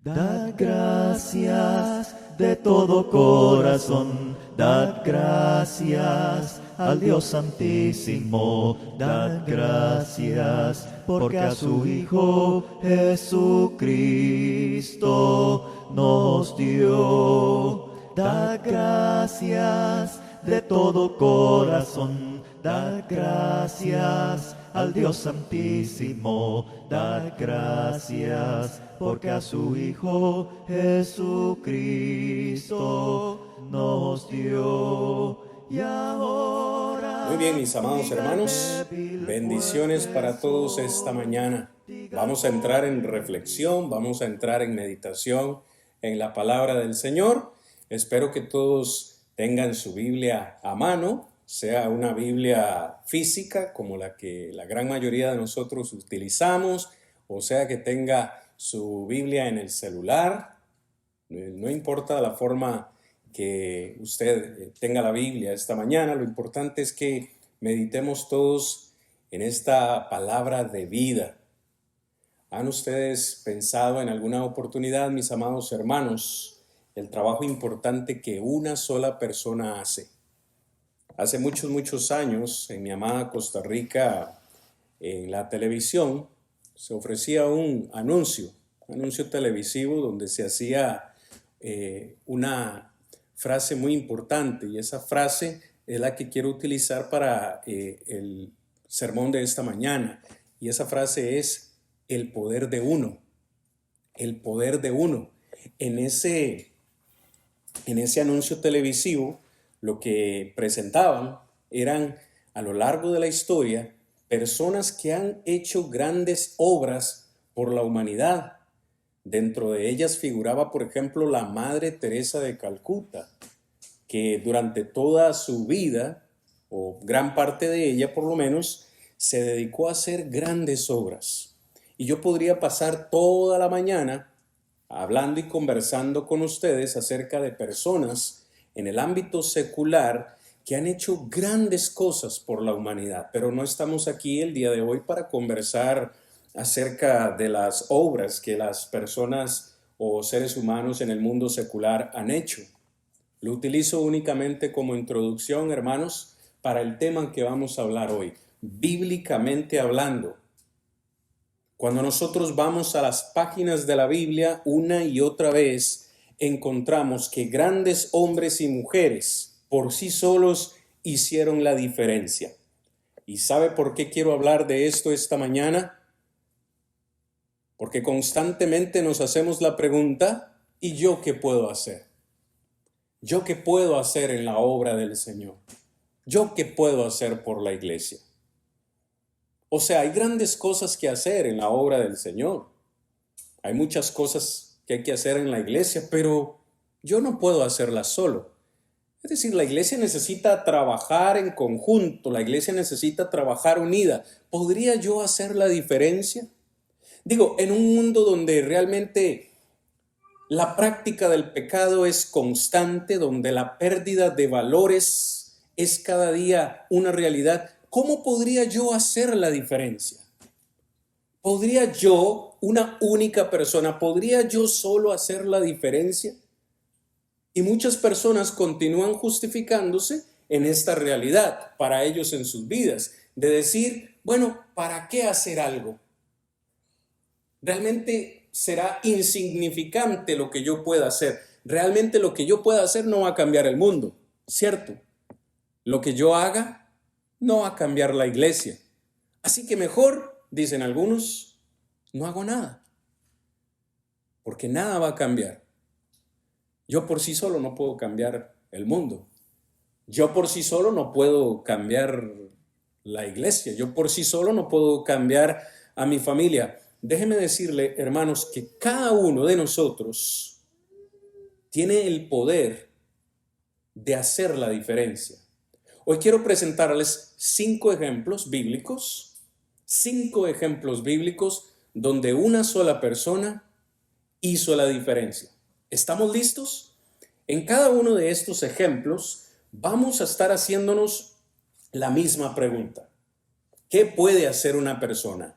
Dad gracias de todo corazón, dad gracias al Dios Santísimo, dad gracias porque a su Hijo Jesucristo nos dio. Dad gracias de todo corazón, dad gracias al Dios Santísimo, dad gracias porque a su Hijo Jesucristo nos dio. Y ahora, muy bien, mis amados hermanos, bendiciones para todos esta mañana. Vamos a entrar en reflexión, vamos a entrar en meditación en la palabra del Señor. Espero que todos tengan su Biblia a mano, sea una Biblia física como la que la gran mayoría de nosotros utilizamos, o sea que tenga su Biblia en el celular. No importa la forma que usted tenga la Biblia esta mañana, lo importante es que meditemos todos en esta palabra de vida. ¿Han ustedes pensado en alguna oportunidad, mis amados hermanos, el trabajo importante que una sola persona hace? Hace muchos años, en mi amada Costa Rica, en la televisión, se ofrecía un anuncio televisivo donde se hacía una frase muy importante, y esa frase es la que quiero utilizar para el sermón de esta mañana, y esa frase es el poder de uno. El poder de uno. En ese anuncio televisivo, lo que presentaban eran, a lo largo de la historia, personas que han hecho grandes obras por la humanidad. Dentro de ellas figuraba, por ejemplo, la Madre Teresa de Calcuta, que durante toda su vida, o gran parte de ella por lo menos, se dedicó a hacer grandes obras. Y yo podría pasar toda la mañana hablando y conversando con ustedes acerca de personas en el ámbito secular que han hecho grandes cosas por la humanidad, pero no estamos aquí el día de hoy para conversar acerca de las obras que las personas o seres humanos en el mundo secular han hecho. Lo utilizo únicamente como introducción, hermanos, para el tema que vamos a hablar hoy, bíblicamente hablando. Cuando nosotros vamos a las páginas de la Biblia, una y otra vez encontramos que grandes hombres y mujeres por sí solos hicieron la diferencia. ¿Y sabe por qué quiero hablar de esto esta mañana? Porque constantemente nos hacemos la pregunta, ¿y yo qué puedo hacer? ¿Yo qué puedo hacer en la obra del Señor? ¿Yo qué puedo hacer por la iglesia? O sea, hay grandes cosas que hacer en la obra del Señor. Hay muchas cosas que hay que hacer en la iglesia, pero yo no puedo hacerlas solo. Es decir, la iglesia necesita trabajar en conjunto, la iglesia necesita trabajar unida. ¿Podría yo hacer la diferencia? Digo, en un mundo donde realmente la práctica del pecado es constante, donde la pérdida de valores es cada día una realidad, ¿cómo podría yo hacer la diferencia? ¿Podría yo, una única persona, podría yo solo hacer la diferencia? Y muchas personas continúan justificándose en esta realidad para ellos en sus vidas, de decir, bueno, ¿para qué hacer algo? Realmente será insignificante lo que yo pueda hacer. Realmente lo que yo pueda hacer no va a cambiar el mundo, ¿cierto? Lo que yo haga no va a cambiar la iglesia. Así que mejor, dicen algunos, no hago nada, porque nada va a cambiar. Yo por sí solo no puedo cambiar el mundo. Yo por sí solo no puedo cambiar la iglesia. Yo por sí solo no puedo cambiar a mi familia. Déjeme decirle, hermanos, que cada uno de nosotros tiene el poder de hacer la diferencia. Hoy quiero presentarles 5 ejemplos bíblicos donde una sola persona hizo la diferencia. ¿Estamos listos? En cada uno de estos ejemplos vamos a estar haciéndonos la misma pregunta. ¿Qué puede hacer una persona?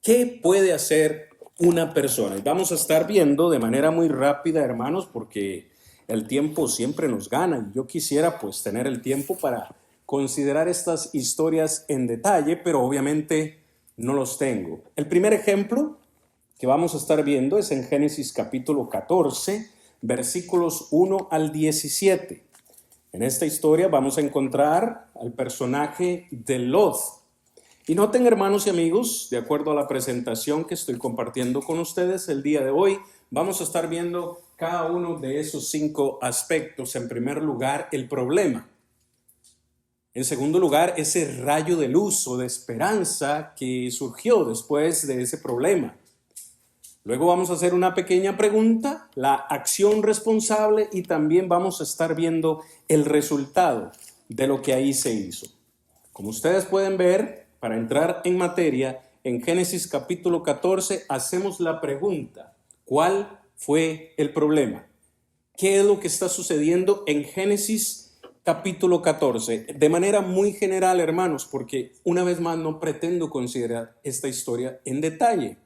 ¿Qué puede hacer una persona. Y vamos a estar viendo de manera muy rápida, hermanos, porque el tiempo siempre nos gana. Y yo quisiera pues tener el tiempo para considerar estas historias en detalle, pero obviamente no los tengo. El primer ejemplo que vamos a estar viendo es en Génesis capítulo 14, versículos 1 al 17. En esta historia vamos a encontrar al personaje de Lot. Y noten, hermanos y amigos, de acuerdo a la presentación que estoy compartiendo con ustedes el día de hoy, vamos a estar viendo cada uno de esos 5 aspectos. En primer lugar, el problema. En segundo lugar, ese rayo de luz o de esperanza que surgió después de ese problema. Luego vamos a hacer una pequeña pregunta, la acción responsable, y también vamos a estar viendo el resultado de lo que ahí se hizo. Como ustedes pueden ver, para entrar en materia, en Génesis capítulo 14 hacemos la pregunta: ¿cuál fue el problema? ¿Qué es lo que está sucediendo en Génesis capítulo 14? De manera muy general, hermanos, porque una vez más no pretendo considerar esta historia en detalle.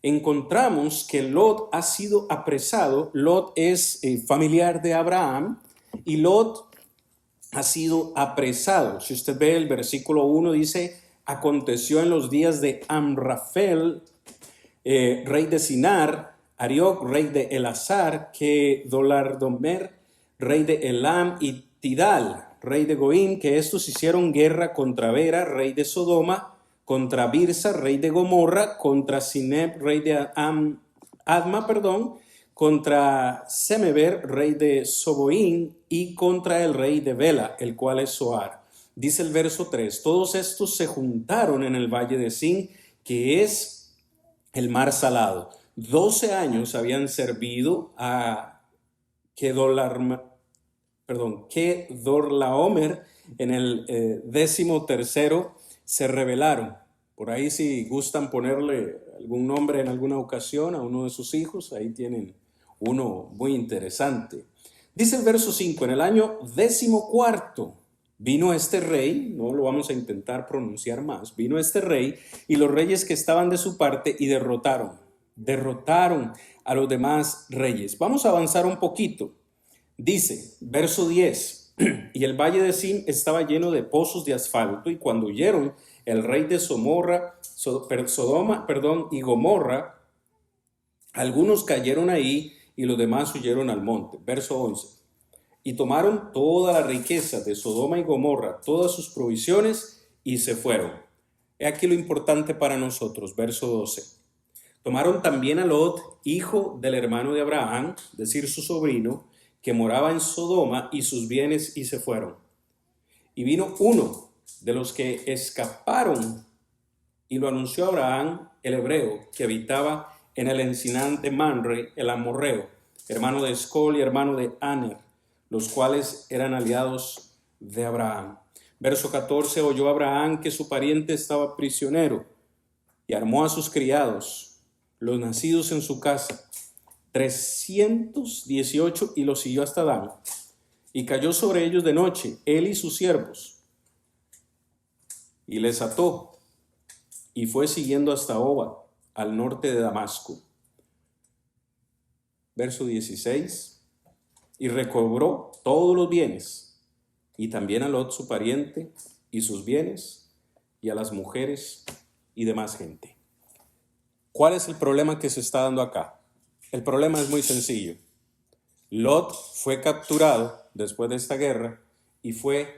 Encontramos que Lot ha sido apresado. Lot es familiar de Abraham y Lot ha sido apresado. Si usted ve el versículo 1 dice: aconteció en los días de Amrafel, rey de Sinar, Arioc, rey de Elazar, que Dolardomer, rey de Elam, y Tidal, rey de Goim, que estos hicieron guerra contra Bera, rey de Sodoma, contra Birsa, rey de Gomorra, contra Sineb, rey de Adma, contra Semeber, rey de Soboín, y contra el rey de Bela, el cual es Zoar. Dice el verso 3, todos estos se juntaron en el valle de Sin, que es el mar salado. 12 años habían servido a Kedorlaomer. En el 13º se rebelaron. Por ahí, si gustan ponerle algún nombre en alguna ocasión a uno de sus hijos, ahí tienen uno muy interesante. Dice el verso 5, en el año 14 vino este rey, no lo vamos a intentar pronunciar más, vino este rey y los reyes que estaban de su parte y derrotaron a los demás reyes. Vamos a avanzar un poquito. Dice, verso 10, y el valle de Sin estaba lleno de pozos de asfalto, y cuando huyeron el rey de Sodoma y Gomorra, algunos cayeron ahí y los demás huyeron al monte. Verso 11. Y tomaron toda la riqueza de Sodoma y Gomorra, todas sus provisiones, y se fueron. He aquí lo importante para nosotros. Verso 12. Tomaron también a Lot, hijo del hermano de Abraham, es decir, su sobrino, que moraba en Sodoma, y sus bienes, y se fueron. Y vino uno de los que escaparon y lo anunció a Abraham, el hebreo, que habitaba en el encinar de Manre, el amorreo, hermano de Escol y hermano de Aner, los cuales eran aliados de Abraham. Verso 14, oyó Abraham que su pariente estaba prisionero y armó a sus criados, los nacidos en su casa, 318, y los siguió hasta Dan. Y cayó sobre ellos de noche, él y sus siervos, y les ató, y fue siguiendo hasta Oba, al norte de Damasco. Verso 16, y recobró todos los bienes, y también a Lot su pariente, y sus bienes, y a las mujeres y demás gente. ¿Cuál es el problema que se está dando acá? El problema es muy sencillo. Lot fue capturado después de esta guerra y fue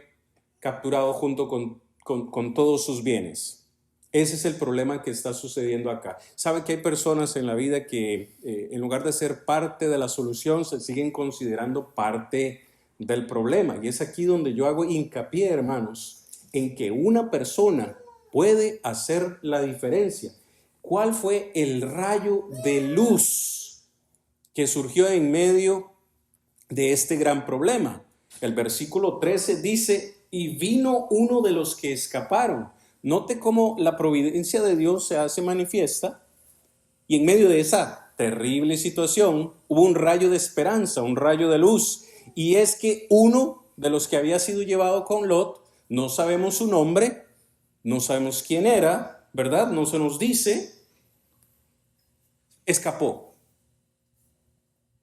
capturado junto con todos sus bienes. Ese es el problema que está sucediendo acá. Sabe que hay personas en la vida que en lugar de ser parte de la solución se siguen considerando parte del problema. Y es aquí donde yo hago hincapié, hermanos, en que una persona puede hacer la diferencia. ¿Cuál fue el rayo de luz que surgió en medio de este gran problema? El versículo 13 dice, y vino uno de los que escaparon. Note cómo la providencia de Dios se hace manifiesta, y en medio de esa terrible situación hubo un rayo de esperanza, un rayo de luz, y es que uno de los que había sido llevado con Lot, no sabemos su nombre, no sabemos quién era, ¿verdad? No se nos dice, escapó.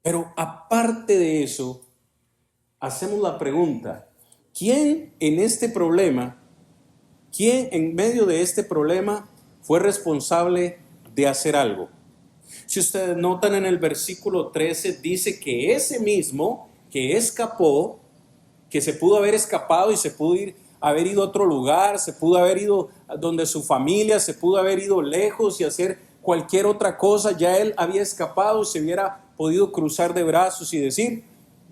Pero aparte de eso, hacemos la pregunta, ¿quién en este problema, quién en medio de este problema fue responsable de hacer algo? Si ustedes notan en el versículo 13, dice que ese mismo que escapó, que se pudo haber escapado y se pudo haber ido a otro lugar, se pudo haber ido donde su familia, se pudo haber ido lejos y hacer cualquier otra cosa, ya él había escapado y se hubiera podido cruzar de brazos y decir,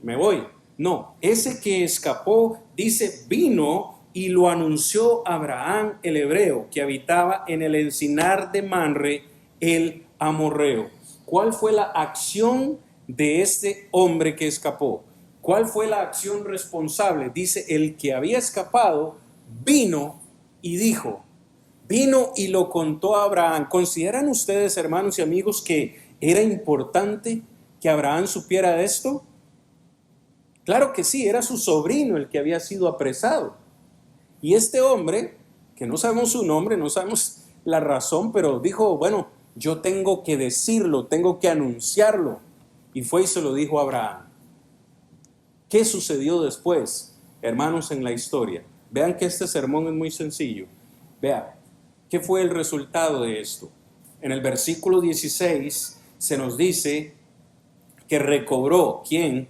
me voy. No, ese que escapó, dice, vino y lo anunció a Abraham el hebreo, que habitaba en el encinar de Mamre, el amorreo. ¿Cuál fue la acción de este hombre que escapó? ¿Cuál fue la acción responsable? Dice, el que había escapado vino y dijo, vino y lo contó a Abraham. ¿Consideran ustedes, hermanos y amigos, que era importante que Abraham supiera esto? Claro que sí, era su sobrino el que había sido apresado. Y este hombre, que no sabemos su nombre, no sabemos la razón, pero dijo, bueno, yo tengo que decirlo, tengo que anunciarlo. Y fue y se lo dijo a Abraham. ¿Qué sucedió después, hermanos, en la historia? Vean que este sermón es muy sencillo. Vean, ¿qué fue el resultado de esto? En el versículo 16 se nos dice que recobró, ¿quién?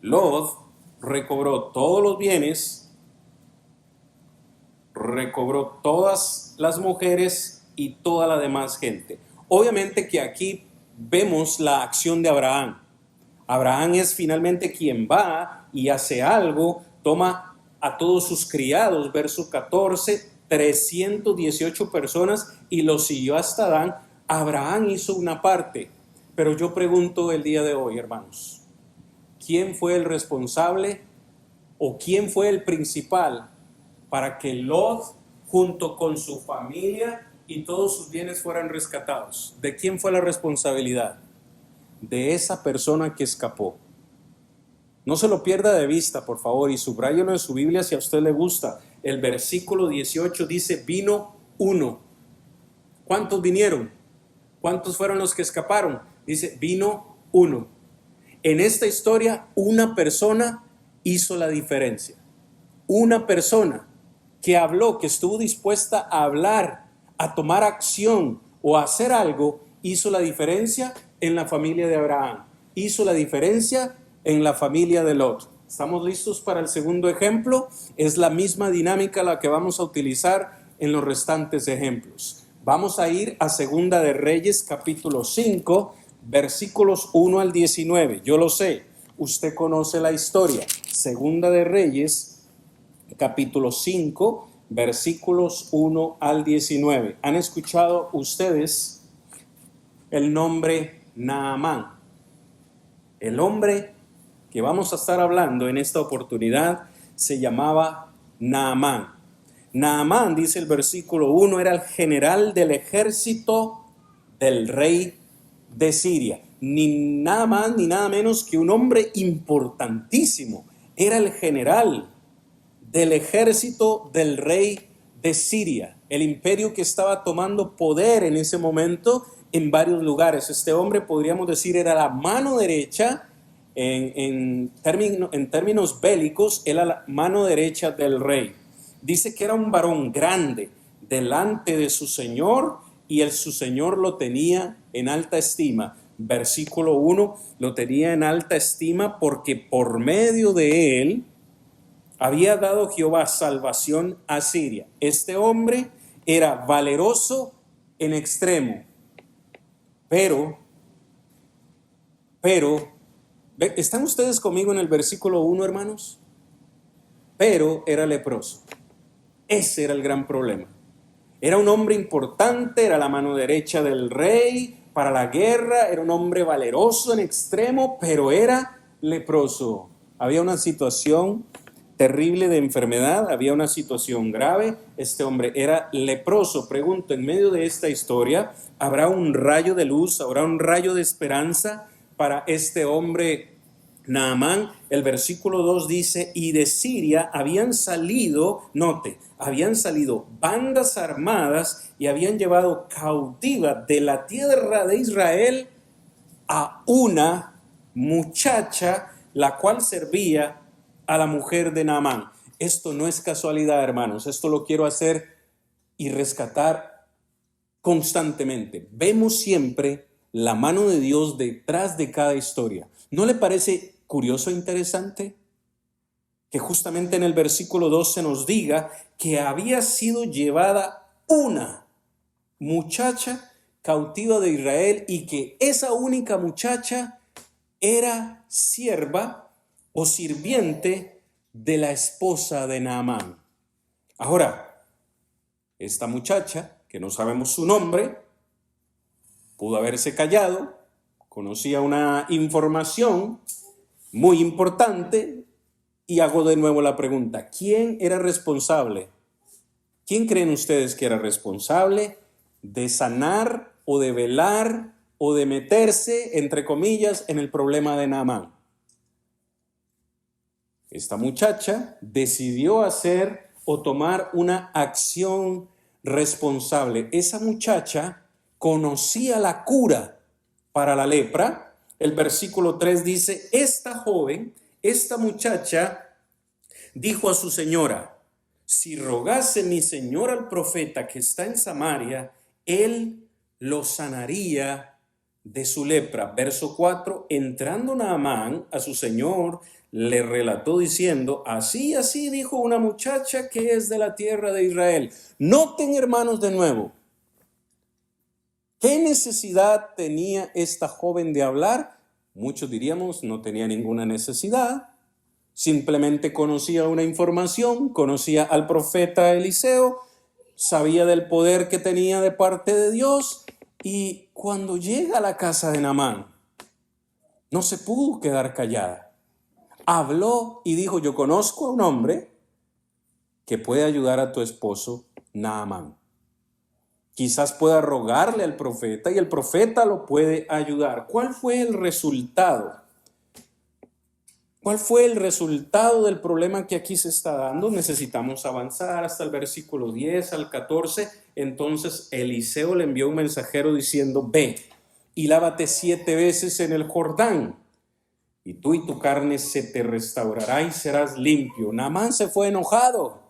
Lot recobró todos los bienes, recobró todas las mujeres y toda la demás gente. Obviamente que aquí vemos la acción de Abraham. Abraham es finalmente quien va y hace algo, toma a todos sus criados, verso 14, 318 personas y los siguió hasta Dan. Abraham hizo una parte, pero yo pregunto el día de hoy, hermanos, ¿quién fue el responsable o quién fue el principal para que Lot, junto con su familia y todos sus bienes, fueran rescatados? ¿De quién fue la responsabilidad? De esa persona que escapó. No se lo pierda de vista, por favor, y subráyelo en su Biblia si a usted le gusta. El versículo 18 dice, vino uno. ¿Cuántos vinieron? ¿Cuántos fueron los que escaparon? Dice, vino uno. En esta historia, una persona hizo la diferencia. Una persona que habló, que estuvo dispuesta a hablar, a tomar acción o a hacer algo, hizo la diferencia en la familia de Abraham. Hizo la diferencia en la familia de Lot. ¿Estamos listos para el segundo ejemplo? Es la misma dinámica la que vamos a utilizar en los restantes ejemplos. Vamos a ir a Segunda de Reyes, capítulo 5, versículos 1 al 19. Yo lo sé, usted conoce la historia. Segunda de Reyes, capítulo 5, versículos 1 al 19. ¿Han escuchado ustedes el nombre Naamán? El hombre que vamos a estar hablando en esta oportunidad se llamaba Naamán. Naamán, dice el versículo 1, era el general del ejército del rey de Siria. Ni nada más ni nada menos que un hombre importantísimo. Era el general del ejército del rey de Siria, el imperio que estaba tomando poder en ese momento en varios lugares. Este hombre, podríamos decir, era la mano derecha, en términos bélicos, era la mano derecha del rey. Dice que era un varón grande delante de su señor y su señor lo tenía en alta estima. Versículo 1, lo tenía en alta estima porque por medio de él había dado Jehová salvación a Siria. Este hombre era valeroso en extremo, pero, ¿están ustedes conmigo en el versículo 1, hermanos? Pero era leproso. Ese era el gran problema. Era un hombre importante, era la mano derecha del rey para la guerra, era un hombre valeroso en extremo, pero era leproso. Había una situación terrible de enfermedad, había una situación grave. Este hombre era leproso. Pregunto, en medio de esta historia, ¿habrá un rayo de luz, habrá un rayo de esperanza para este hombre Naamán, el versículo 2 dice, y de Siria habían salido, note, habían salido bandas armadas y habían llevado cautiva de la tierra de Israel a una muchacha, la cual servía a la mujer de Naamán. Esto no es casualidad, hermanos, esto lo quiero hacer y rescatar constantemente. Vemos siempre la mano de Dios detrás de cada historia. ¿No le parece curioso e interesante que justamente en el versículo 2 se nos diga que había sido llevada una muchacha cautiva de Israel y que esa única muchacha era sierva o sirviente de la esposa de Naamán? Ahora, esta muchacha, que no sabemos su nombre, pudo haberse callado, conocía una información muy importante, y hago de nuevo la pregunta, ¿quién era responsable? ¿Quién creen ustedes que era responsable de sanar o de velar o de meterse, entre comillas, en el problema de Naamán? Esta muchacha decidió hacer o tomar una acción responsable. Esa muchacha conocía la cura para la lepra. El versículo 3 dice, esta joven, esta muchacha, dijo a su señora, si rogase mi señor al profeta que está en Samaria, él lo sanaría de su lepra. Verso 4, entrando Naamán a su señor, le relató diciendo, así, así dijo una muchacha que es de la tierra de Israel. Noten, hermanos, de nuevo, ¿qué necesidad tenía esta joven de hablar? Muchos diríamos, no tenía ninguna necesidad. Simplemente conocía una información, conocía al profeta Eliseo, sabía del poder que tenía de parte de Dios, y cuando llega a la casa de Naamán, no se pudo quedar callada. Habló y dijo, yo conozco a un hombre que puede ayudar a tu esposo Naamán. Quizás pueda rogarle al profeta y el profeta lo puede ayudar. ¿Cuál fue el resultado? ¿Cuál fue el resultado del problema que aquí se está dando? Necesitamos avanzar hasta el versículo 10 al 14. Entonces Eliseo le envió un mensajero diciendo, ve y lávate 7 veces en el Jordán, y tú y tu carne se te restaurará y serás limpio. Naamán se fue enojado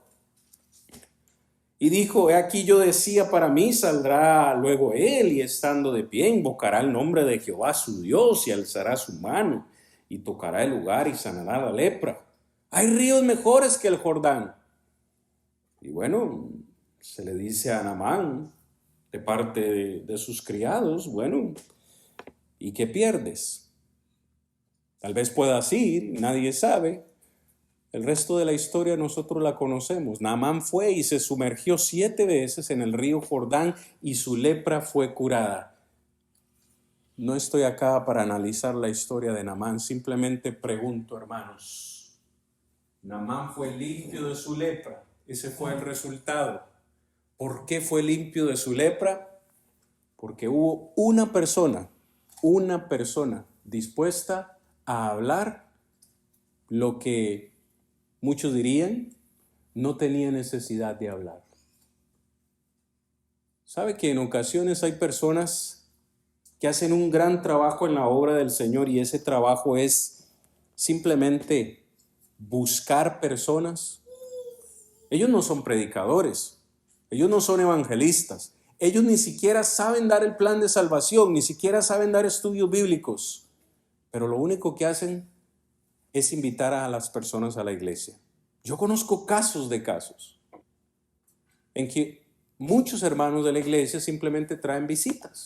y dijo, he aquí yo decía para mí, saldrá luego él y estando de pie invocará el nombre de Jehová su Dios y alzará su mano y tocará el lugar y sanará la lepra. Hay ríos mejores que el Jordán. Y bueno, se le dice a Naamán de parte de sus criados, bueno, ¿y qué pierdes? Tal vez puedas ir, nadie sabe. El resto de la historia nosotros la conocemos. Naamán fue y se sumergió 7 veces en el río Jordán y su lepra fue curada. No estoy acá para analizar la historia de Naamán, simplemente pregunto, hermanos. Naamán fue limpio de su lepra, ese fue el resultado. ¿Por qué fue limpio de su lepra? Porque hubo una persona dispuesta a hablar lo que muchos dirían no tenía necesidad de hablar. ¿Sabe que en ocasiones hay personas que hacen un gran trabajo en la obra del Señor y ese trabajo es simplemente buscar personas? Ellos no son predicadores, ellos no son evangelistas, ellos ni siquiera saben dar el plan de salvación, ni siquiera saben dar estudios bíblicos, pero lo único que hacen es invitar a las personas a la iglesia. Yo conozco casos en que muchos hermanos de la iglesia simplemente traen visitas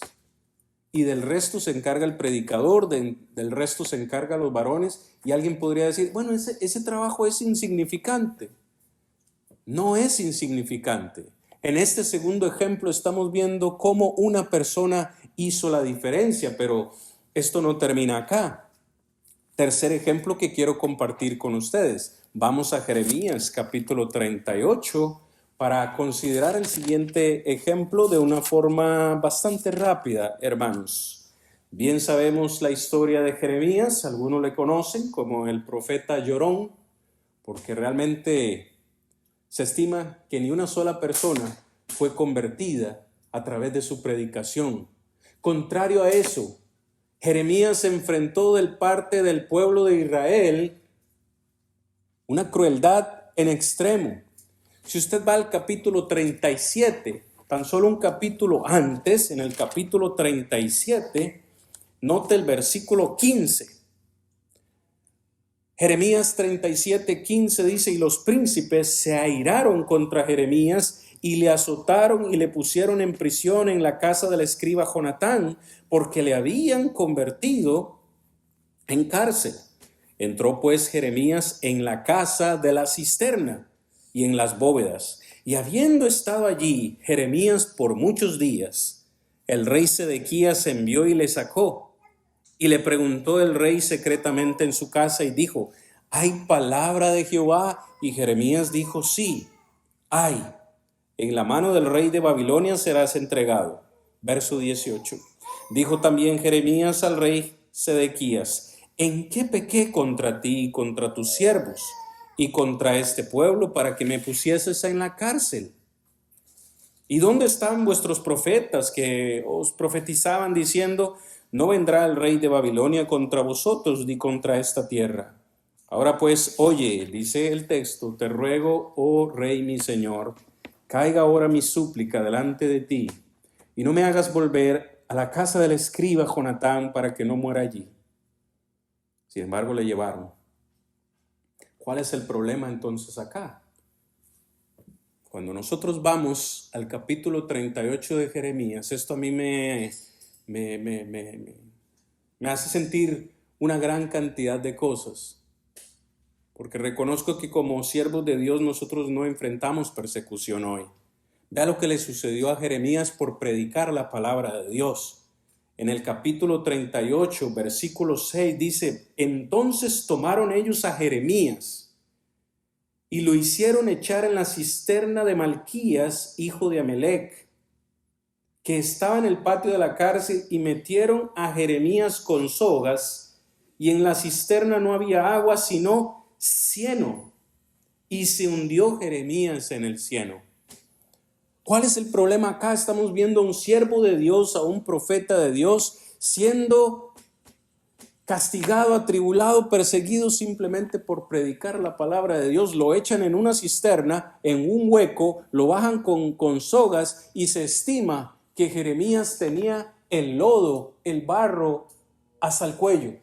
y del resto se encarga el predicador, del resto se encargan los varones, y alguien podría decir, bueno, ese trabajo es insignificante. No es insignificante. En este segundo ejemplo estamos viendo cómo una persona hizo la diferencia, pero esto no termina acá. Tercer ejemplo que quiero compartir con ustedes. Vamos a Jeremías capítulo 38 para considerar el siguiente ejemplo de una forma bastante rápida, hermanos. Bien sabemos la historia de Jeremías, algunos le conocen como el profeta llorón, porque realmente se estima que ni una sola persona fue convertida a través de su predicación. Contrario a eso, Jeremías se enfrentó de parte del pueblo de Israel una crueldad en extremo. Si usted va al capítulo 37, tan solo un capítulo antes, en el capítulo 37, note el versículo 15. Jeremías 37:15 dice: y los príncipes se airaron contra Jeremías y le azotaron y le pusieron en prisión en la casa del escriba Jonatán, porque le habían convertido en cárcel. Entró pues Jeremías en la casa de la cisterna y en las bóvedas, y habiendo estado allí Jeremías por muchos días, el rey Sedequías envió y le sacó. Y le preguntó el rey secretamente en su casa y dijo: ¿hay palabra de Jehová? Y Jeremías dijo: sí, hay. En la mano del rey de Babilonia serás entregado. Verso 18. Dijo también Jeremías al rey Sedequías: ¿en qué pequé contra ti y contra tus siervos y contra este pueblo para que me pusieses en la cárcel? ¿Y dónde están vuestros profetas que os profetizaban diciendo: no vendrá el rey de Babilonia contra vosotros ni contra esta tierra? Ahora pues, oye, dice el texto: te ruego, oh rey mi señor, caiga ahora mi súplica delante de ti, y no me hagas volver a la casa del escriba Jonatán para que no muera allí. Sin embargo, le llevaron. ¿Cuál es el problema entonces acá? Cuando nosotros vamos al capítulo 38 de Jeremías, esto a mí me hace sentir una gran cantidad de cosas, porque reconozco que como siervos de Dios nosotros no enfrentamos persecución hoy. Vea lo que le sucedió a Jeremías por predicar la palabra de Dios. En el capítulo 38, versículo 6 dice: entonces tomaron ellos a Jeremías y lo hicieron echar en la cisterna de Malquías, hijo de Amelec, que estaba en el patio de la cárcel, y metieron a Jeremías con sogas, y en la cisterna no había agua sino cieno, y se hundió Jeremías en el cieno. ¿Cuál es el problema acá? Estamos viendo a un siervo de Dios, a un profeta de Dios, siendo castigado, atribulado, perseguido simplemente por predicar la palabra de Dios. Lo echan en una cisterna, en un hueco, lo bajan con sogas, y se estima que Jeremías tenía el lodo, el barro, hasta el cuello.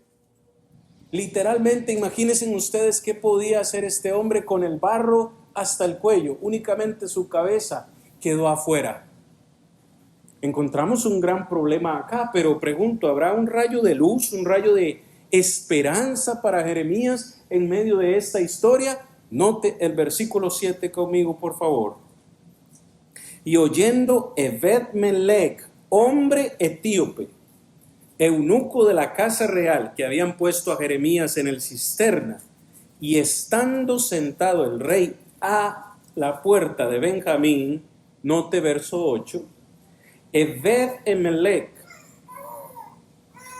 Literalmente, imagínense ustedes qué podía hacer este hombre con el barro hasta el cuello. Únicamente su cabeza quedó afuera. Encontramos un gran problema acá, pero pregunto, ¿habrá un rayo de luz, un rayo de esperanza para Jeremías en medio de esta historia? Note el versículo 7 conmigo, por favor. Y oyendo Ebed-Melech, hombre etíope, eunuco de la casa real, que habían puesto a Jeremías en el cisterna, y estando sentado el rey a la puerta de Benjamín, note verso 8, Ebed-Melech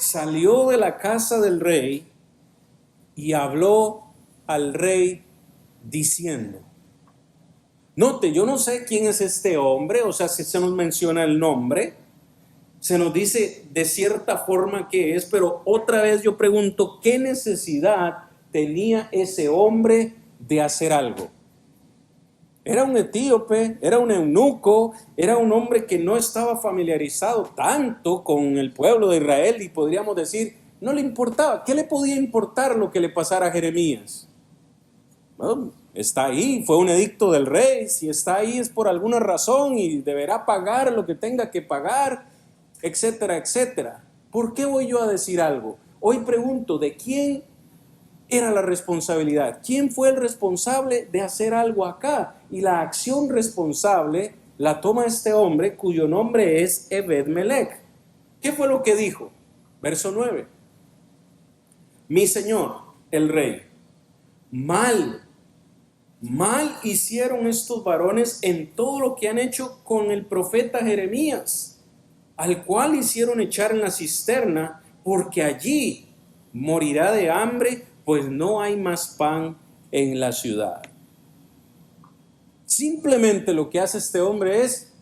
salió de la casa del rey y habló al rey diciendo. Note, yo no sé quién es este hombre, o sea, si se nos menciona el nombre, se nos dice de cierta forma qué es, pero otra vez yo pregunto, ¿qué necesidad tenía ese hombre de hacer algo? Era un etíope, era un eunuco, era un hombre que no estaba familiarizado tanto con el pueblo de Israel, y podríamos decir, no le importaba. ¿Qué le podía importar lo que le pasara a Jeremías? Bueno, está ahí, fue un edicto del rey. Si está ahí es por alguna razón y deberá pagar lo que tenga que pagar, etcétera, etcétera. ¿Por qué voy yo a decir algo? Hoy pregunto, ¿de quién era la responsabilidad? ¿Quién fue el responsable de hacer algo acá? Y la acción responsable la toma este hombre cuyo nombre es Ebed-Melech. ¿Qué fue lo que dijo? Verso 9. Mi señor, el rey, mal hicieron estos varones en todo lo que han hecho con el profeta Jeremías. al cual hicieron echar en la cisterna, porque allí morirá de hambre, pues no hay más pan en la ciudad. Simplemente lo que hace este hombre es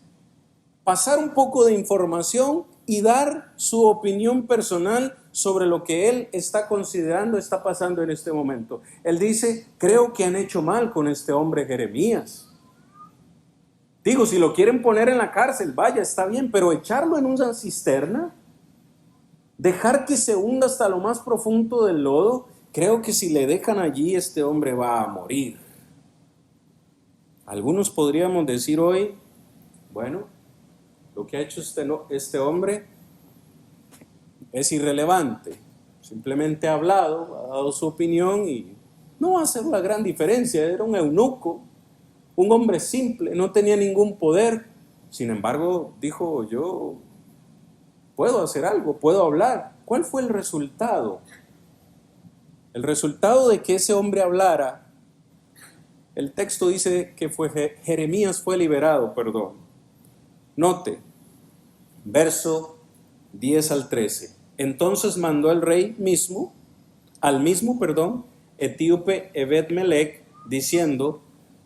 pasar un poco de información y dar su opinión personal sobre lo que él está considerando está pasando en este momento. Él dice, creo que han hecho mal con este hombre Jeremías. Digo, si lo quieren poner en la cárcel, vaya, está bien, pero echarlo en una cisterna, dejar que se hunda hasta lo más profundo del lodo, creo que si le dejan allí, este hombre va a morir. Algunos podríamos decir hoy, bueno, lo que ha hecho este hombre es irrelevante. Simplemente ha hablado, ha dado su opinión y no va a hacer una gran diferencia. Era un eunuco, un hombre simple, no tenía ningún poder. Sin embargo, dijo, yo puedo hacer algo, puedo hablar. ¿Cuál fue el resultado? El resultado de que ese hombre hablara, el texto dice que Jeremías fue liberado, Note, verso 10 al 13. Entonces mandó el rey al mismo, etíope Ebed-Melech, diciendo,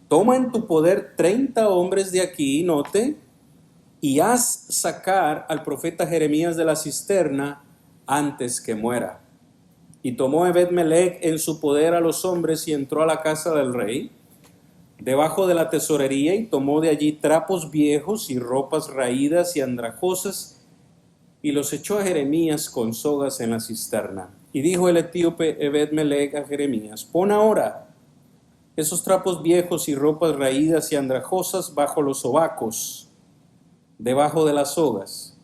toma en tu poder 30 hombres de aquí, note, y haz sacar al profeta Jeremías de la cisterna antes que muera. Y tomó Ebed-Melech en su poder a los hombres y entró a la casa del rey, debajo de la tesorería, y tomó de allí trapos viejos y ropas raídas y andrajosas, y los echó a Jeremías con sogas en la cisterna. Y dijo el etíope Ebed-Melech a Jeremías, pon ahora esos trapos viejos y ropas raídas y andrajosas bajo los sobacos, debajo de las sogas.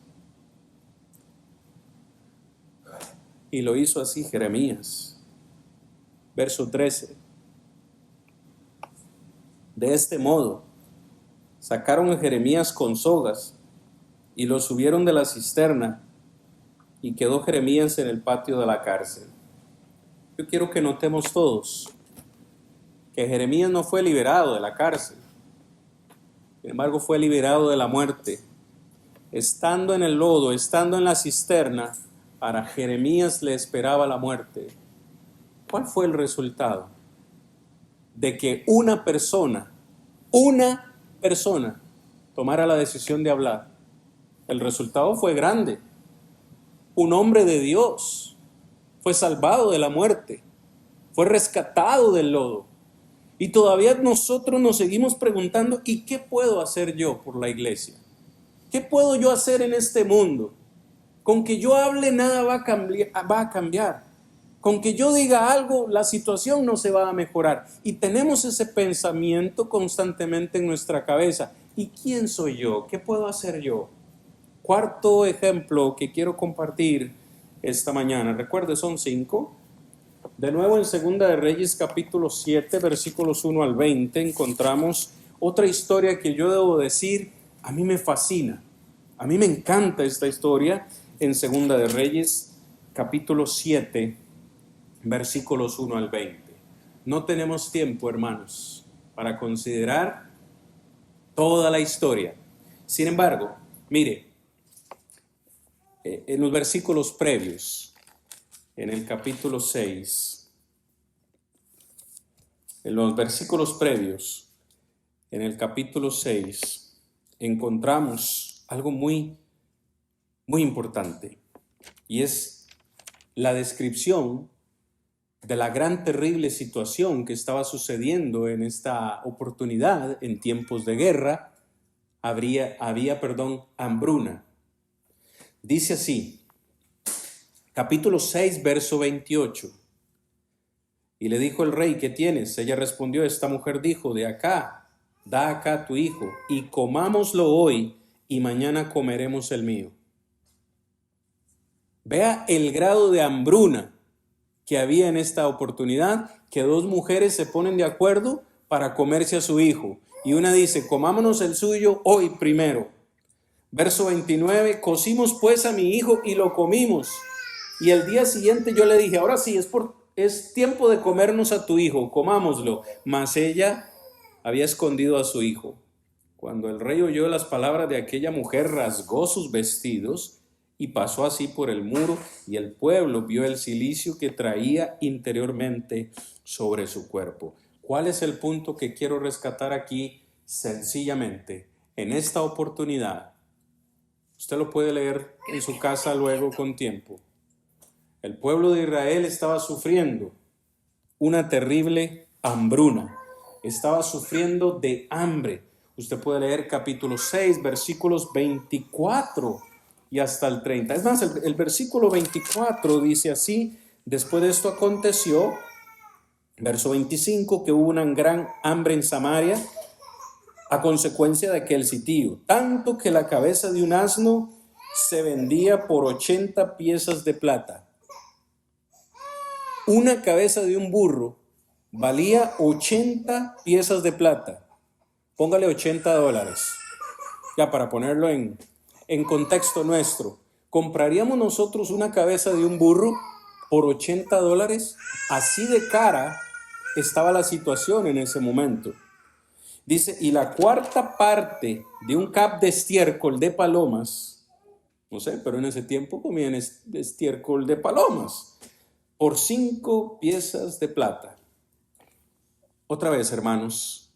Y lo hizo así Jeremías. Verso 13. De este modo, sacaron a Jeremías con sogas y lo subieron de la cisterna, y quedó Jeremías en el patio de la cárcel. Yo quiero que notemos todos que Jeremías no fue liberado de la cárcel, sin embargo fue liberado de la muerte. Estando en el lodo, estando en la cisterna, para Jeremías le esperaba la muerte. ¿Cuál fue el resultado? De que una persona tomara la decisión de hablar. El resultado fue grande. Un hombre de Dios fue salvado de la muerte, fue rescatado del lodo. Y todavía nosotros nos seguimos preguntando, ¿y qué puedo hacer yo por la iglesia? ¿Qué puedo yo hacer en este mundo? Con que yo hable nada va a cambiar. Con que yo diga algo, la situación no se va a mejorar. Y tenemos ese pensamiento constantemente en nuestra cabeza. ¿Y quién soy yo? ¿Qué puedo hacer yo? Cuarto ejemplo que quiero compartir esta mañana. Recuerde, son 5. De nuevo en Segunda de Reyes, capítulo 7, versículos 1 al 20, encontramos otra historia que yo debo decir, a mí me fascina. A mí me encanta esta historia en Segunda de Reyes, capítulo 7, versículos 1 al 20. No tenemos tiempo, hermanos, para considerar toda la historia. Sin embargo, mire, en los versículos previos, en el capítulo 6, en los versículos previos, en el capítulo 6, encontramos algo muy importante, y es la descripción de la gran terrible situación que estaba sucediendo en esta oportunidad. En tiempos de guerra había hambruna. Dice así, capítulo 6, verso 28. Y le dijo el rey, ¿qué tienes? Ella respondió, esta mujer dijo, da acá tu hijo, y comámoslo hoy, y mañana comeremos el mío. Vea el grado de hambruna que había en esta oportunidad, que 2 mujeres se ponen de acuerdo para comerse a su hijo. Y una dice, comámonos el suyo hoy primero. Verso 29, cocimos pues a mi hijo y lo comimos. Y el día siguiente yo le dije, ahora sí, es tiempo de comernos a tu hijo, comámoslo. Mas ella había escondido a su hijo. Cuando el rey oyó las palabras de aquella mujer, rasgó sus vestidos y pasó así por el muro, y el pueblo vio el cilicio que traía interiormente sobre su cuerpo. ¿Cuál es el punto que quiero rescatar aquí? Sencillamente, en esta oportunidad, usted lo puede leer en su casa luego con tiempo. El pueblo de Israel estaba sufriendo una terrible hambruna. Estaba sufriendo de hambre. Usted puede leer capítulo 6, versículos 24 y hasta el 30. Es más, el versículo 24 dice así: después de esto aconteció, verso 25, que hubo una gran hambre en Samaria a consecuencia de aquel sitio, tanto que la cabeza de un asno se vendía por 80 piezas de plata. Una cabeza de un burro valía 80 piezas de plata. Póngale $80. Ya para ponerlo en contexto nuestro. ¿Compraríamos nosotros una cabeza de un burro por $80? Así de cara estaba la situación en ese momento. Dice, y la cuarta parte de un cap de estiércol de palomas, no sé, pero en ese tiempo comían estiércol de palomas, por 5 piezas de plata. Otra vez, hermanos,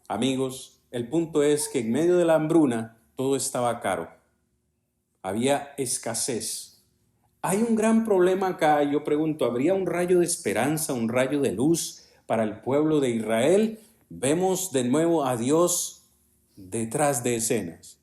amigos, el punto es que en medio de la hambruna todo estaba caro. Había escasez. Hay un gran problema acá. Yo pregunto, ¿habría un rayo de esperanza, un rayo de luz para el pueblo de Israel? Vemos de nuevo a Dios detrás de escenas.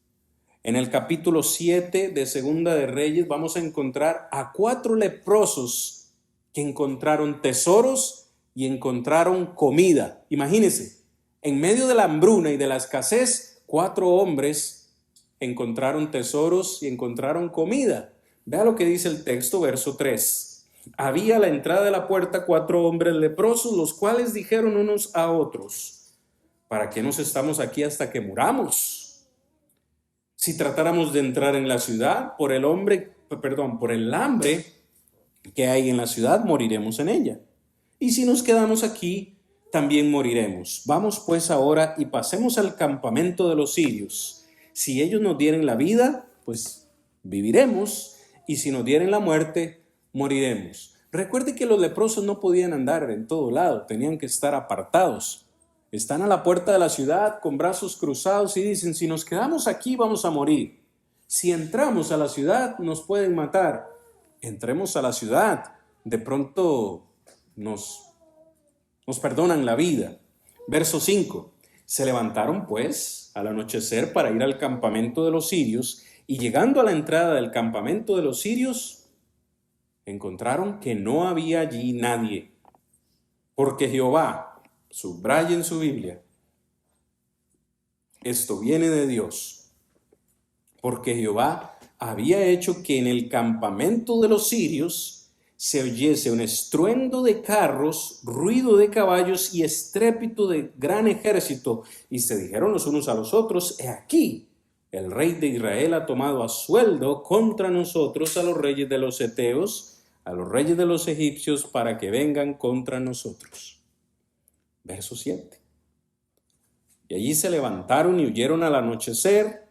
En el capítulo 7 de Segunda de Reyes vamos a encontrar a 4 leprosos que encontraron tesoros y encontraron comida. Imagínense, en medio de la hambruna y de la escasez, 4 hombres encontraron tesoros y encontraron comida. Vea lo que dice el texto, verso 3. Había a la entrada de la puerta 4 hombres leprosos, los cuales dijeron unos a otros: ¿para qué nos estamos aquí hasta que muramos? Si tratáramos de entrar en la ciudad, por el hambre que hay en la ciudad, moriremos en ella. Y si nos quedamos aquí, también moriremos. Vamos pues ahora y pasemos al campamento de los sirios. Si ellos nos dieren la vida, pues viviremos, y si nos dieren la muerte, moriremos. Recuerde que los leprosos no podían andar en todo lado, tenían que estar apartados. Están a la puerta de la ciudad con brazos cruzados y dicen: si nos quedamos aquí vamos a morir. Si entramos a la ciudad nos pueden matar. Entremos a la ciudad, de pronto nos perdonan la vida. Verso 5. Se levantaron pues al anochecer para ir al campamento de los sirios, y llegando a la entrada del campamento de los sirios, encontraron que no había allí nadie, porque Jehová, subraye en su Biblia, esto viene de Dios, porque Jehová había hecho que en el campamento de los sirios se oyese un estruendo de carros, ruido de caballos y estrépito de gran ejército, y se dijeron los unos a los otros: he aquí, el rey de Israel ha tomado a sueldo contra nosotros a los reyes de los heteos, a los reyes de los egipcios, para que vengan contra nosotros. Verso 7. Y allí se levantaron y huyeron al anochecer,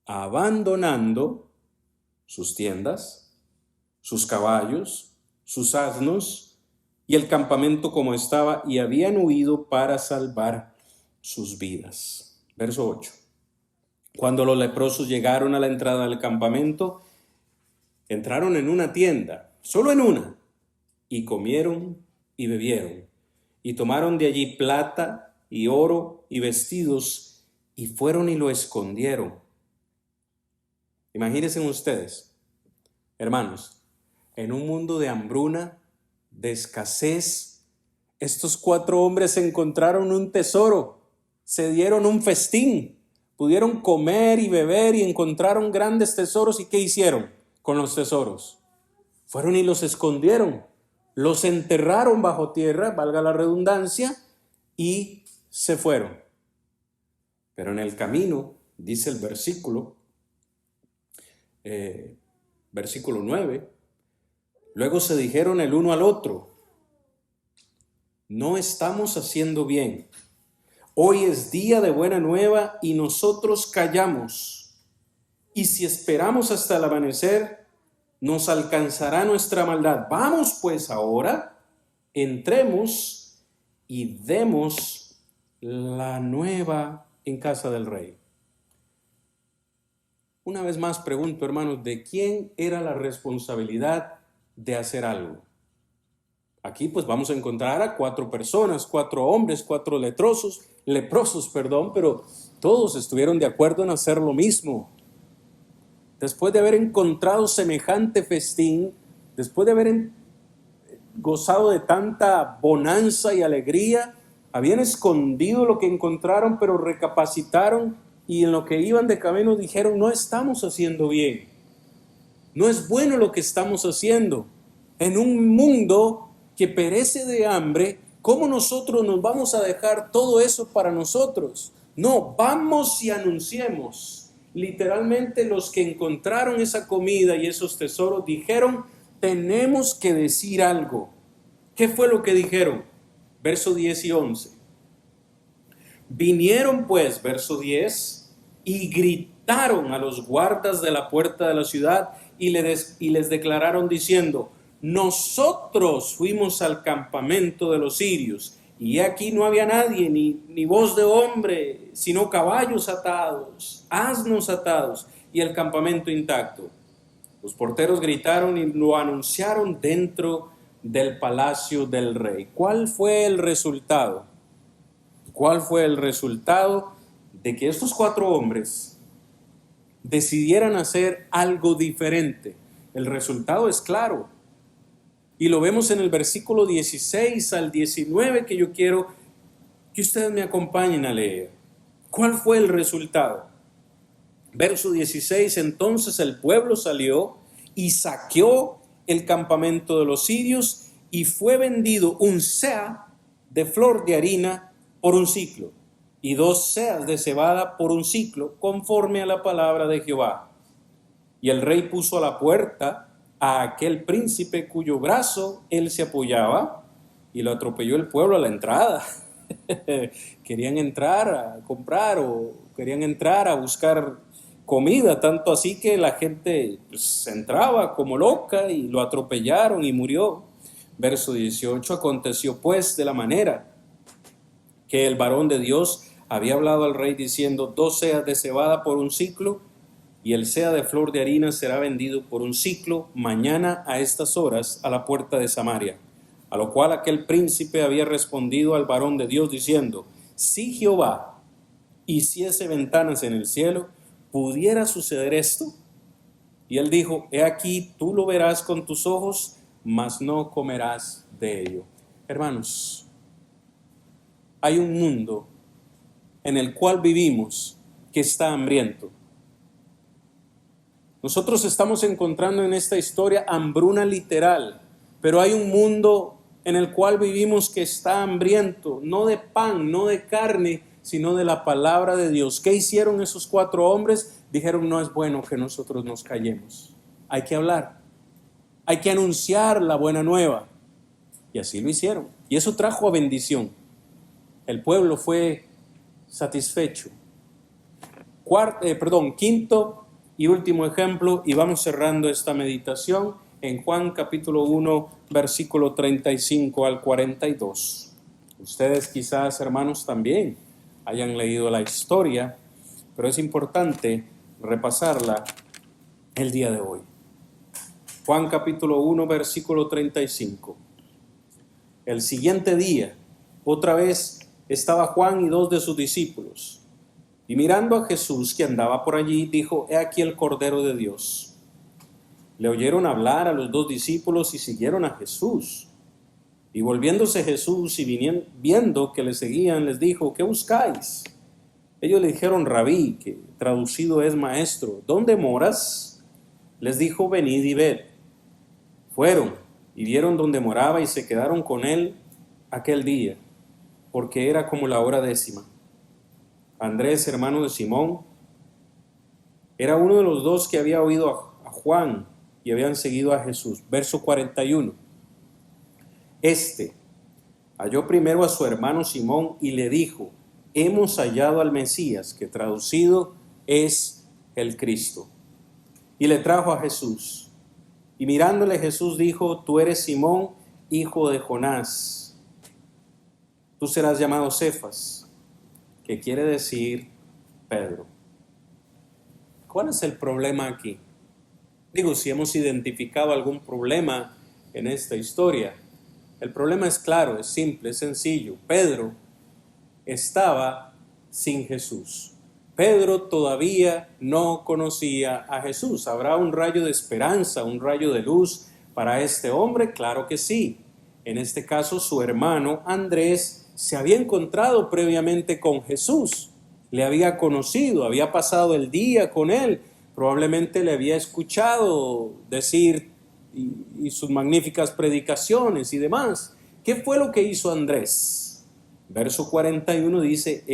abandonando sus tiendas, sus caballos, sus asnos y el campamento como estaba, y habían huido para salvar sus vidas. Verso 8. Cuando los leprosos llegaron a la entrada del campamento, entraron en una tienda, solo en una, y comieron y bebieron, y tomaron de allí plata y oro y vestidos, y fueron y lo escondieron. Imagínense ustedes, hermanos, en un mundo de hambruna, de escasez, estos 4 hombres encontraron un tesoro, se dieron un festín, pudieron comer y beber y encontraron grandes tesoros. ¿Y qué hicieron con los tesoros? Fueron y los escondieron, los enterraron bajo tierra, valga la redundancia, y se fueron. Pero en el camino, dice el versículo 9, luego se dijeron el uno al otro: no estamos haciendo bien. Hoy es día de buena nueva y nosotros callamos. Y si esperamos hasta el amanecer, nos alcanzará nuestra maldad. Vamos pues ahora, entremos y demos la nueva en casa del rey. Una vez más pregunto, hermanos, ¿de quién era la responsabilidad de hacer algo? Aquí pues vamos a encontrar a 4 personas, 4 hombres, 4 leprosos, pero todos estuvieron de acuerdo en hacer lo mismo. Después de haber encontrado semejante festín, después de haber gozado de tanta bonanza y alegría, habían escondido lo que encontraron, pero recapacitaron y en lo que iban de camino dijeron, no estamos haciendo bien, no es bueno lo que estamos haciendo. En un mundo que perece de hambre, ¿cómo nosotros nos vamos a dejar todo eso para nosotros? No, vamos y anunciemos. Literalmente los que encontraron esa comida y esos tesoros dijeron, tenemos que decir algo. ¿Qué fue lo que dijeron? Verso 10 y 11. Vinieron pues, verso 10, y gritaron a los guardas de la puerta de la ciudad y les declararon diciendo, nosotros fuimos al campamento de los sirios, y aquí no había nadie, ni voz de hombre, sino caballos atados, asnos atados, y el campamento intacto. Los porteros gritaron y lo anunciaron dentro del palacio del rey. ¿Cuál fue el resultado? ¿Cuál fue el resultado de que estos 4 hombres decidieran hacer algo diferente? El resultado es claro. Y lo vemos en el versículo 16 al 19 que yo quiero que ustedes me acompañen a leer. ¿Cuál fue el resultado? Verso 16, entonces el pueblo salió y saqueó el campamento de los sirios y fue vendido un seah de flor de harina por un siclo y 2 seahs de cebada por un siclo, conforme a la palabra de Jehová. Y el rey puso a la puerta a aquel príncipe cuyo brazo él se apoyaba, y lo atropelló el pueblo a la entrada. Querían entrar a comprar o querían entrar a buscar comida, tanto así que la gente pues, entraba como loca y lo atropellaron y murió. Verso 18, aconteció pues de la manera que el varón de Dios había hablado al rey diciendo, 2 seahs de cebada por un siclo, y el seah de flor de harina será vendido por un siclo mañana a estas horas a la puerta de Samaria. A lo cual aquel príncipe había respondido al varón de Dios diciendo, si Jehová hiciese ventanas en el cielo, ¿pudiera suceder esto? Y él dijo, he aquí, tú lo verás con tus ojos, mas no comerás de ello. Hermanos, hay un mundo en el cual vivimos que está hambriento. Nosotros estamos encontrando en esta historia hambruna literal, pero hay un mundo en el cual vivimos que está hambriento, no de pan, no de carne, sino de la palabra de Dios. ¿Qué hicieron esos 4 hombres? Dijeron, no es bueno que nosotros nos callemos. Hay que hablar, hay que anunciar la buena nueva. Y así lo hicieron. Y eso trajo a bendición. El pueblo fue satisfecho. Quinto y último ejemplo, y vamos cerrando esta meditación en Juan capítulo 1, versículo 35 al 42. Ustedes quizás, hermanos, también hayan leído la historia, pero es importante repasarla el día de hoy. Juan capítulo 1, versículo 35. El siguiente día, otra vez estaba Juan y 2 de sus discípulos. Y mirando a Jesús que andaba por allí, dijo, he aquí el Cordero de Dios. Le oyeron hablar a los 2 discípulos y siguieron a Jesús. Y volviéndose Jesús y viendo que le seguían, les dijo, ¿qué buscáis? Ellos le dijeron, Rabí, que traducido es maestro, ¿dónde moras? Les dijo, venid y ved. Fueron y vieron donde moraba y se quedaron con él aquel día, porque era como la hora 10. Andrés, hermano de Simón, era uno de los 2 que había oído a Juan y habían seguido a Jesús. Verso 41. Halló primero a su hermano Simón y le dijo, hemos hallado al Mesías, que traducido es el Cristo. Y le trajo a Jesús. Y mirándole Jesús dijo, tú eres Simón, hijo de Jonás. Tú serás llamado Cefas, que quiere decir Pedro. ¿Cuál es el problema aquí? Digo, si hemos identificado algún problema en esta historia. El problema es claro, es simple, es sencillo. Pedro estaba sin Jesús. Pedro todavía no conocía a Jesús. ¿Habrá un rayo de esperanza, un rayo de luz para este hombre? Claro que sí. En este caso, su hermano Andrés se había encontrado previamente con Jesús. Le había conocido, había pasado el día con él. Probablemente le había escuchado decir y sus magníficas predicaciones y demás. ¿Qué fue lo que hizo Andrés? Verso 41 dice,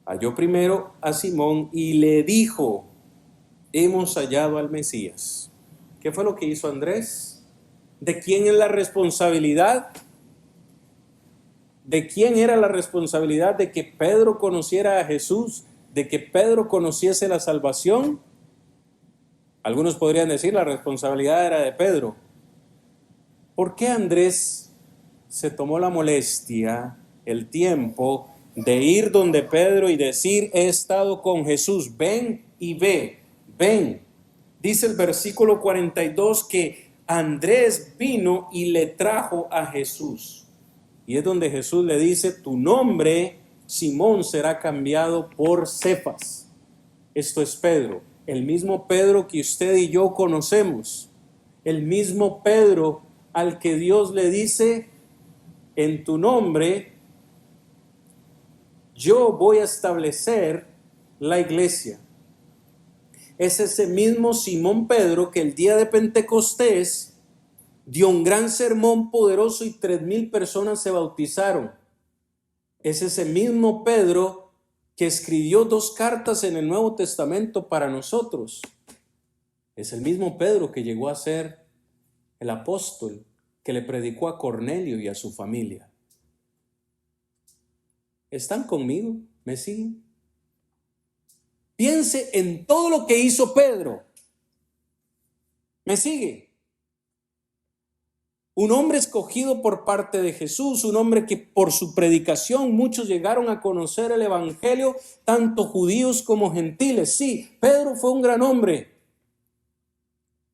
halló primero a Simón y le dijo, hemos hallado al Mesías. ¿Qué fue lo que hizo Andrés? ¿De quién es la responsabilidad? ¿De quién era la responsabilidad de que Pedro conociera a Jesús? ¿De que Pedro conociese la salvación? Algunos podrían decir la responsabilidad era de Pedro. ¿Por qué Andrés se tomó la molestia, el tiempo de ir donde Pedro y decir, he estado con Jesús, ven y ve, ven? Dice el versículo 42 que Andrés vino y le trajo a Jesús. Y es donde Jesús le dice, tu nombre, Simón, será cambiado por Cefas. Esto es Pedro, el mismo Pedro que usted y yo conocemos. El mismo Pedro al que Dios le dice, en tu nombre, yo voy a establecer la iglesia. Es ese mismo Simón Pedro que el día de Pentecostés dio un gran sermón poderoso y 3,000 personas se bautizaron. Es ese mismo Pedro que escribió 2 cartas en el Nuevo Testamento para nosotros. Es el mismo Pedro que llegó a ser el apóstol que le predicó a Cornelio y a su familia. ¿Están conmigo? ¿Me siguen? Piense en todo lo que hizo Pedro. ¿Me sigue? Un hombre escogido por parte de Jesús, un hombre que por su predicación muchos llegaron a conocer el evangelio, tanto judíos como gentiles. Sí, Pedro fue un gran hombre,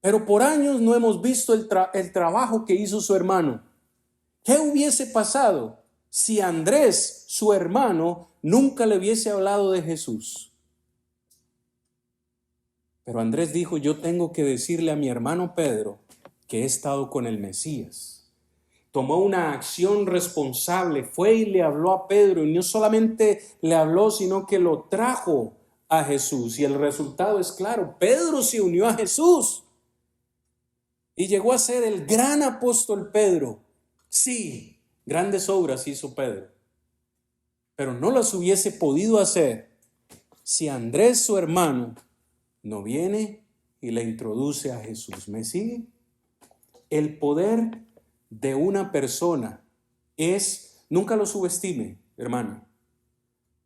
pero por años no hemos visto el trabajo que hizo su hermano. ¿Qué hubiese pasado si Andrés, su hermano, nunca le hubiese hablado de Jesús? Pero Andrés dijo, yo tengo que decirle a mi hermano Pedro que he estado con el Mesías. Tomó una acción responsable, fue y le habló a Pedro, y no solamente le habló, sino que lo trajo a Jesús. Y el resultado es claro, Pedro se unió a Jesús y llegó a ser el gran apóstol Pedro. Sí, grandes obras hizo Pedro, pero no las hubiese podido hacer si Andrés, su hermano, no viene y le introduce a Jesús. ¿Me sigue? El poder de una persona es, nunca lo subestime, hermano.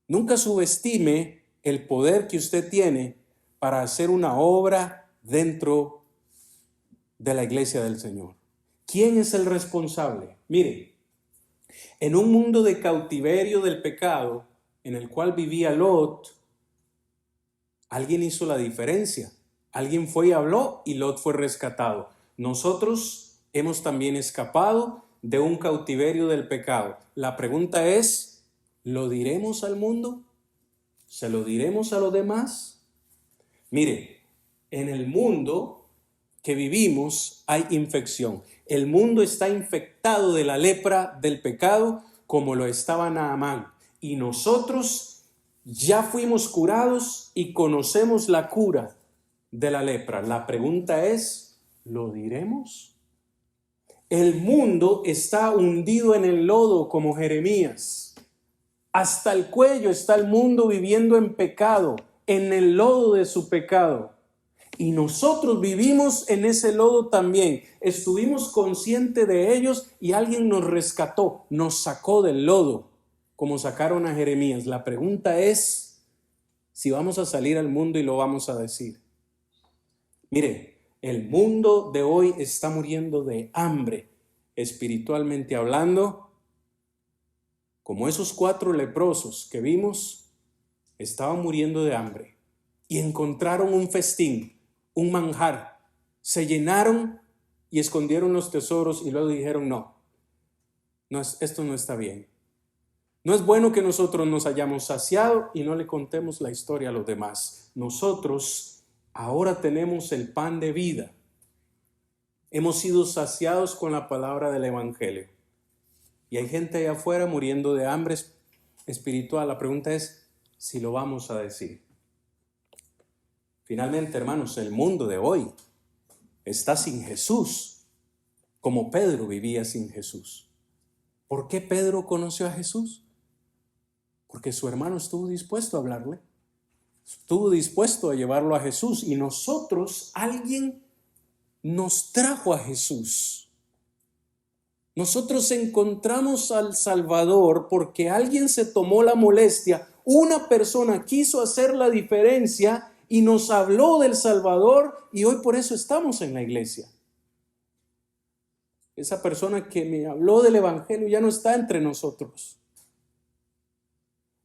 Nunca subestime el poder que usted tiene para hacer una obra dentro de la iglesia del Señor. ¿Quién es el responsable? Mire, en un mundo de cautiverio del pecado en el cual vivía Lot, alguien hizo la diferencia. Alguien fue y habló y Lot fue rescatado. Nosotros hemos también escapado de un cautiverio del pecado. La pregunta es, ¿lo diremos al mundo? ¿Se lo diremos a los demás? Mire, en el mundo que vivimos hay infección. El mundo está infectado de la lepra del pecado como lo estaba Naamán. Y nosotros ya fuimos curados y conocemos la cura de la lepra. La pregunta es, ¿lo diremos? El mundo está hundido en el lodo como Jeremías. Hasta el cuello está el mundo viviendo en pecado, en el lodo de su pecado. Y nosotros vivimos en ese lodo también. Estuvimos conscientes de ellos y alguien nos rescató, nos sacó del lodo. como sacaron a Jeremías. La pregunta es si vamos a salir al mundo y lo vamos a decir. Mire, el mundo de hoy está muriendo de hambre, espiritualmente hablando, como esos 4 leprosos que vimos, estaban muriendo de hambre y encontraron un festín, un manjar, se llenaron y escondieron los tesoros y luego dijeron, esto no está bien. No es bueno que nosotros nos hayamos saciado y no le contemos la historia a los demás. Nosotros ahora tenemos el pan de vida. Hemos sido saciados con la palabra del evangelio. Y hay gente allá afuera muriendo de hambre espiritual. La pregunta es si lo vamos a decir. Finalmente, hermanos, el mundo de hoy está sin Jesús, como Pedro vivía sin Jesús. ¿Por qué Pedro conoció a Jesús? Porque su hermano estuvo dispuesto a hablarle, estuvo dispuesto a llevarlo a Jesús, y nosotros, alguien nos trajo a Jesús. Nosotros encontramos al Salvador porque alguien se tomó la molestia, una persona quiso hacer la diferencia y nos habló del Salvador, y hoy por eso estamos en la iglesia. Esa persona que me habló del evangelio ya no está entre nosotros.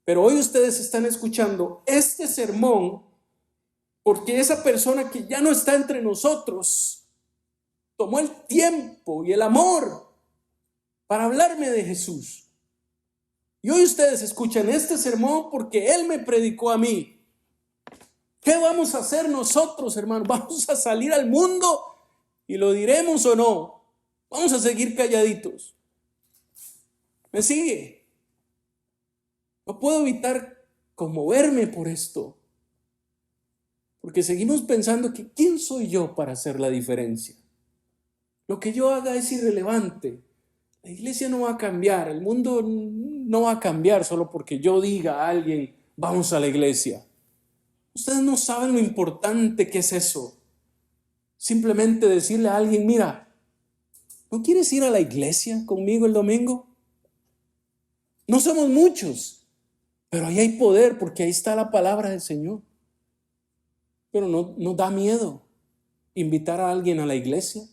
Pero hoy ustedes están escuchando este sermón porque esa persona que ya no está entre nosotros tomó el tiempo y el amor para hablarme de Jesús. Y hoy ustedes escuchan este sermón porque Él me predicó a mí. ¿Qué vamos a hacer nosotros, hermanos? ¿Vamos a salir al mundo y lo diremos o no? ¿Vamos a seguir calladitos? ¿Me sigue? No puedo evitar conmoverme por esto, porque seguimos pensando que ¿quién soy yo para hacer la diferencia? Lo que yo haga es irrelevante. La iglesia no va a cambiar, el mundo no va a cambiar solo porque yo diga a alguien, vamos a la iglesia. Ustedes no saben lo importante que es eso. Simplemente decirle a alguien, mira, ¿no quieres ir a la iglesia conmigo el domingo? No somos muchos, pero ahí hay poder porque ahí está la palabra del Señor. Pero no da miedo invitar a alguien a la iglesia.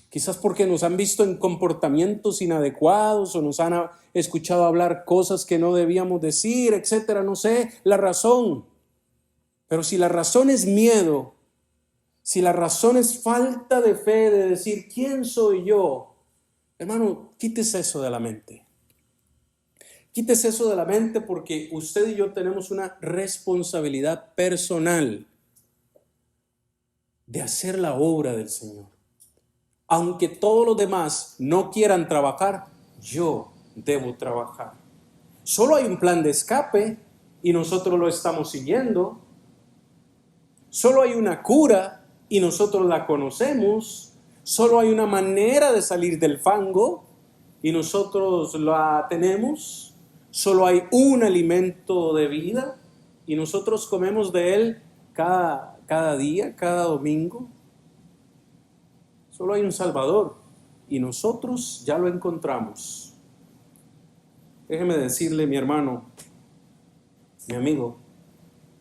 Quizás porque nos han visto en comportamientos inadecuados o nos han escuchado hablar cosas que no debíamos decir, etcétera. No sé la razón. Pero si la razón es miedo, si la razón es falta de fe, de decir, ¿quién soy yo? Hermano, quítese eso de la mente. Quítese eso de la mente porque usted y yo tenemos una responsabilidad personal de hacer la obra del Señor. Aunque todos los demás no quieran trabajar, yo debo trabajar. Solo hay un plan de escape y nosotros lo estamos siguiendo. Solo hay una cura y nosotros la conocemos. Solo hay una manera de salir del fango y nosotros la tenemos. Solo hay un alimento de vida y nosotros comemos de él cada día, cada domingo. Solo hay un Salvador y nosotros ya lo encontramos. Déjeme decirle, mi hermano, mi amigo,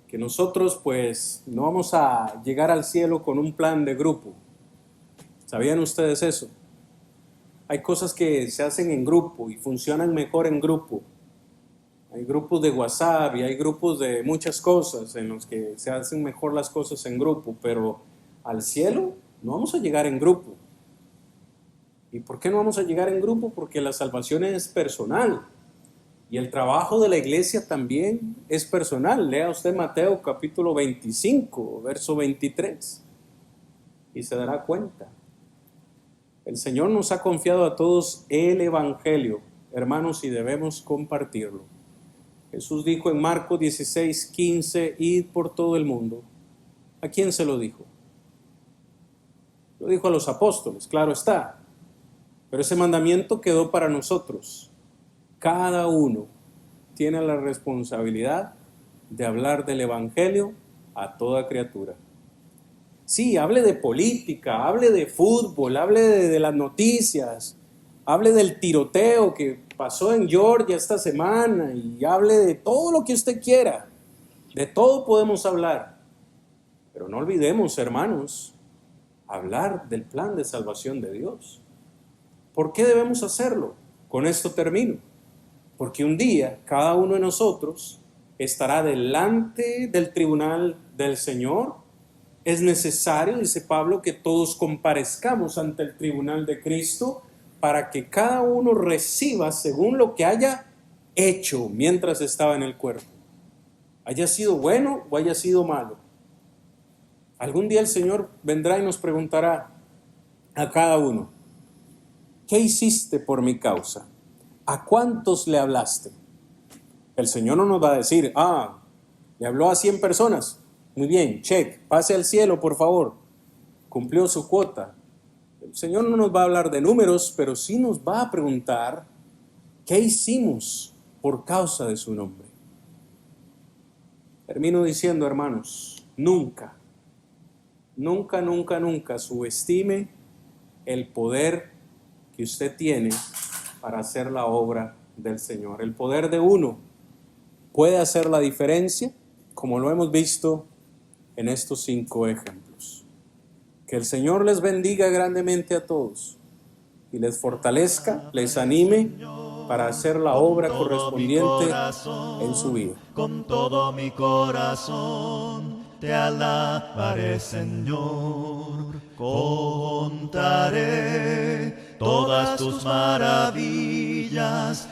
que nosotros pues no vamos a llegar al cielo con un plan de grupo. ¿Sabían ustedes eso? Hay cosas que se hacen en grupo y funcionan mejor en grupo. Hay grupos de WhatsApp y hay grupos de muchas cosas en los que se hacen mejor las cosas en grupo, pero al cielo no vamos a llegar en grupo. ¿Y por qué no vamos a llegar en grupo? Porque la salvación es personal y el trabajo de la iglesia también es personal. Lea usted Mateo capítulo 25, verso 23 y se dará cuenta. El Señor nos ha confiado a todos el evangelio, hermanos, y debemos compartirlo. Jesús dijo en Marcos 16:15, id por todo el mundo. ¿A quién se lo dijo? Lo dijo a los apóstoles, claro está. Pero ese mandamiento quedó para nosotros. Cada uno tiene la responsabilidad de hablar del evangelio a toda criatura. Sí, hable de política, hable de fútbol, hable de las noticias, hable del tiroteo que pasó en Georgia esta semana y hable de todo lo que usted quiera. De todo podemos hablar. Pero no olvidemos, hermanos, hablar del plan de salvación de Dios. ¿Por qué debemos hacerlo? Con esto termino. Porque un día cada uno de nosotros estará delante del tribunal del Señor. Es necesario, dice Pablo, que todos comparezcamos ante el tribunal de Cristo para que cada uno reciba según lo que haya hecho mientras estaba en el cuerpo. Haya sido bueno o haya sido malo. Algún día el Señor vendrá y nos preguntará a cada uno: ¿qué hiciste por mi causa? ¿A cuántos le hablaste? El Señor no nos va a decir: le habló a 100 personas. Muy bien, check, pase al cielo, por favor. Cumplió su cuota. El Señor no nos va a hablar de números, pero sí nos va a preguntar: ¿qué hicimos por causa de su nombre? Termino diciendo, hermanos, nunca subestime el poder que usted tiene para hacer la obra del Señor. El poder de uno puede hacer la diferencia, como lo hemos visto en estos 5 ejemplos. Que el Señor les bendiga grandemente a todos y les fortalezca, les anime para hacer la obra correspondiente en su vida. Con todo mi corazón te alabaré, Señor. Contaré todas tus maravillas,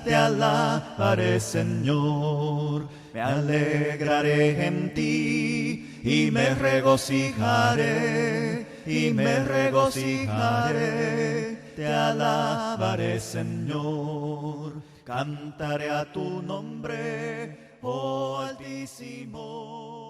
te alabaré, Señor. Me alegraré en ti y me regocijaré, te alabaré, Señor. Cantaré a tu nombre, oh Altísimo.